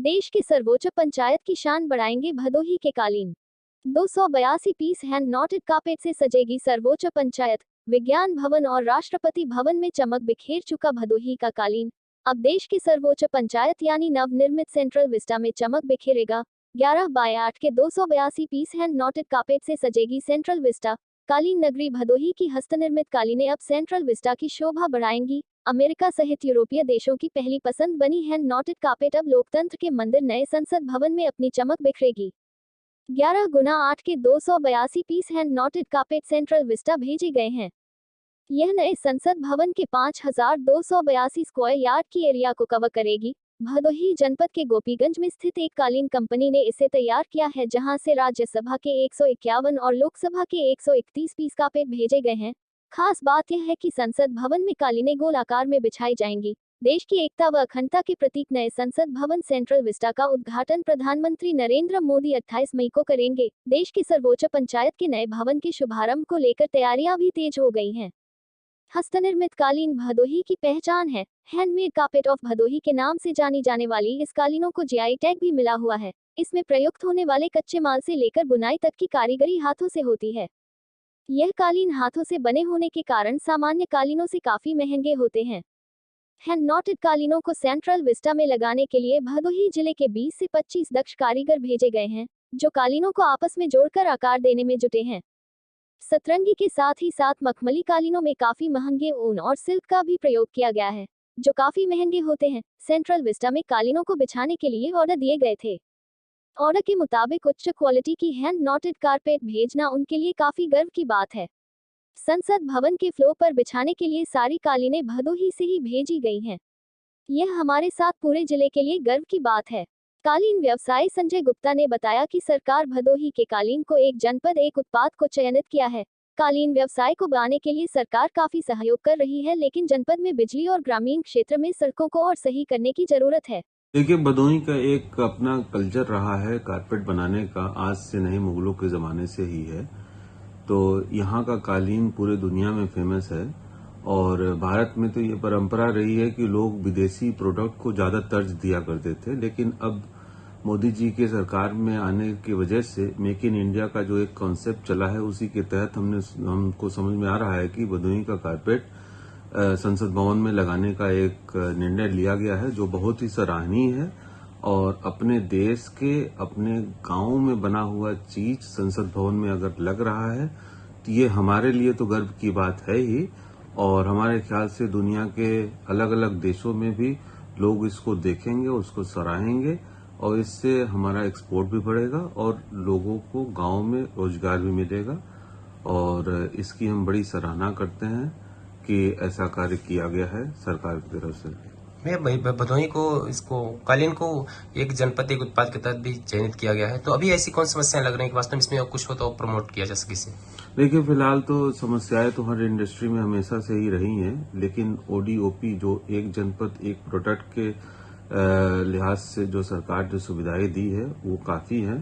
देश के सर्वोच्च पंचायत की शान बढ़ाएंगे भदोही के कालीन। 282 पीस हैंड नॉटेड कार्पेट से सजेगी सर्वोच्च पंचायत, विज्ञान भवन और राष्ट्रपति भवन में चमक बिखेर चुका भदोही का कालीन अब देश की सर्वोच्च पंचायत यानी नवनिर्मित सेंट्रल विस्टा में चमक बिखेरेगा। 11x8 के 282 पीस हैंड नॉटेड कार्पेट से सजेगी सेंट्रल विस्टा कालीन नगरी भदोही की हस्तनिर्मित कालीनें अब सेंट्रल विस्टा की शोभा बढ़ाएंगी। अमेरिका सहित यूरोपीय देशों की पहली पसंद बनी हैंड नॉटेड कार्पेट अब लोकतंत्र के मंदिर नए संसद भवन में अपनी चमक बिखरेगी। 11x8 के 282 piece hand knotted carpet Central Vista भेजे गए हैं। यह नए संसद भवन के 5282 स्क्वायर यार्ड की एरिया को कवर करेगी। भदोही जनपद के गोपीगंज में स्थित एक कालीन कंपनी ने इसे तैयार किया है, जहां से राज्यसभा के 151 और लोकसभा के 131 पीस कार्पेट भेजे गए हैं। खास बात यह है कि संसद भवन में कालीनें गोल आकार में बिछाई जाएंगी। देश की एकता व अखंडता के प्रतीक नए संसद भवन सेंट्रल विस्टा का उद्घाटन प्रधानमंत्री नरेंद्र मोदी 28 मई को करेंगे। देश की सर्वोच्च पंचायत के नए भवन के शुभारंभ को लेकर तैयारियां भी तेज हो गई हैं। हस्तनिर्मित कालीन भदोही की पहचान है। हैंडमेड कार्पेट ऑफ भदोही के नाम से जानी जाने वाली इस कालीनों को जीआई टैग भी मिला हुआ है। इसमें प्रयुक्त होने वाले कच्चे माल से लेकर बुनाई तक की कारीगरी हाथों से होती है। यह कालीन हाथों से बने होने के कारण सामान्य कालीनों से काफी महंगे होते हैं। हैंड नॉटेड कालीनों को सेंट्रल विस्टा में लगाने के लिए भदोही जिले के 20 से 25 दक्ष कारीगर भेजे गए हैं, जो कालीनों को आपस में जोड़कर आकार देने में जुटे हैं। सतरंगी के साथ ही साथ मखमली कालीनों में काफी महंगे ऊन और सिल्क का भी प्रयोग किया गया है, जो काफी महंगे होते हैं। सेंट्रल विस्टा में कालीनों को बिछाने के लिए ऑर्डर दिए गए थे। ऑर्डर के मुताबिक उच्च क्वालिटी की हैंड नॉटेड कार्पेट भेजना उनके लिए काफी गर्व की बात है। संसद भवन के फ्लोर पर बिछाने के लिए सारी कालीनें भदोही से ही भेजी गई हैं। यह हमारे साथ पूरे जिले के लिए गर्व की बात है। कालीन व्यवसायी संजय गुप्ता ने बताया कि सरकार भदोही के कालीन को एक जनपद एक उत्पाद को चयनित किया है। कालीन व्यवसाय को बढ़ाने के लिए सरकार काफी सहयोग कर रही है, लेकिन जनपद में बिजली और ग्रामीण क्षेत्र में सड़कों को और सही करने की जरूरत है। देखिए, भदोही का एक अपना कल्चर रहा है कार्पेट बनाने का, आज से नहीं मुगलों के जमाने से ही है। तो यहाँ का कालीन पूरे दुनिया में फेमस है और भारत में तो ये परंपरा रही है कि लोग विदेशी प्रोडक्ट को ज्यादा तर्ज दिया करते थे, लेकिन अब मोदी जी के सरकार में आने की वजह से मेक इन इंडिया का जो एक कॉन्सेप्ट चला है, उसी के तहत हमको समझ में आ रहा है कि भदोही का कार्पेट संसद भवन में लगाने का एक निर्णय लिया गया है, जो बहुत ही सराहनीय है। और अपने देश के अपने गांव में बना हुआ चीज संसद भवन में अगर लग रहा है तो ये हमारे लिए तो गर्व की बात है ही, और हमारे ख्याल से दुनिया के अलग अलग देशों में भी लोग इसको देखेंगे, उसको सराहेंगे और इससे हमारा एक्सपोर्ट भी बढ़ेगा और लोगों को गांव में रोजगार भी मिलेगा। और इसकी हम बड़ी सराहना करते हैं कि ऐसा कार्य किया गया है सरकार की तरफ से। भदोही को इसको कालीन को एक जनपद एक उत्पाद के तहत भी चयनित किया गया है, तो अभी ऐसी कौन समस्याएं लग रही हैं कि वास्तव में इसमें कुछ हो तो प्रमोट किया जा सके इसे? देखिए, फिलहाल तो समस्याएं तो हर इंडस्ट्री में हमेशा से ही रही हैं, लेकिन ओडीओपी जो एक जनपद एक प्रोडक्ट के लिहाज से जो सरकार जो सुविधाएं दी है वो काफी है।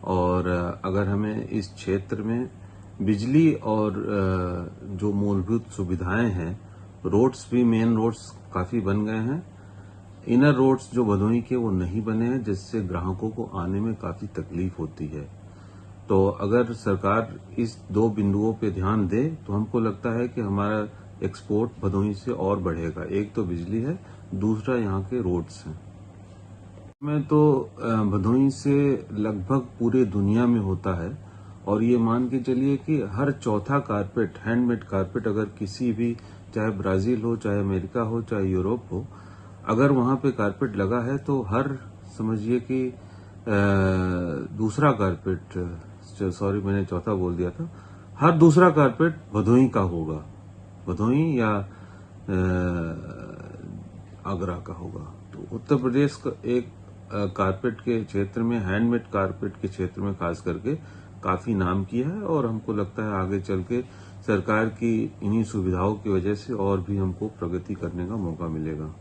और अगर हमें इस क्षेत्र में बिजली और जो मूलभूत सुविधाएं हैं, रोड्स भी मेन रोड्स काफी बन गए हैं। इनर रोड्स जो भदोही के वो नहीं बने हैं, जिससे ग्राहकों को आने में काफी तकलीफ होती है। तो अगर सरकार इस दो बिंदुओं पे ध्यान दे तो हमको लगता है कि हमारा एक्सपोर्ट भदोही से और बढ़ेगा। एक तो बिजली है, दूसरा यहाँ के रोड्स हैं। में तो भदोही से लगभग पूरे दुनिया में होता है, और ये मान के चलिए कि हर चौथा कारपेट हैंडमेड कारपेट अगर किसी भी, चाहे ब्राजील हो, चाहे अमेरिका हो, चाहे यूरोप हो, अगर वहां पे कारपेट लगा है तो हर समझिए कि दूसरा कारपेट, सॉरी मैंने चौथा बोल दिया था, हर दूसरा कारपेट भदोही का होगा, भदोही या आगरा का होगा। तो उत्तर प्रदेश का एक कारपेट के क्षेत्र में, हैंडमेड कारपेट के क्षेत्र में खास करके काफी नाम किया है, और हमको लगता है आगे चल के सरकार की इन्हीं सुविधाओं की वजह से और भी हमको प्रगति करने का मौका मिलेगा।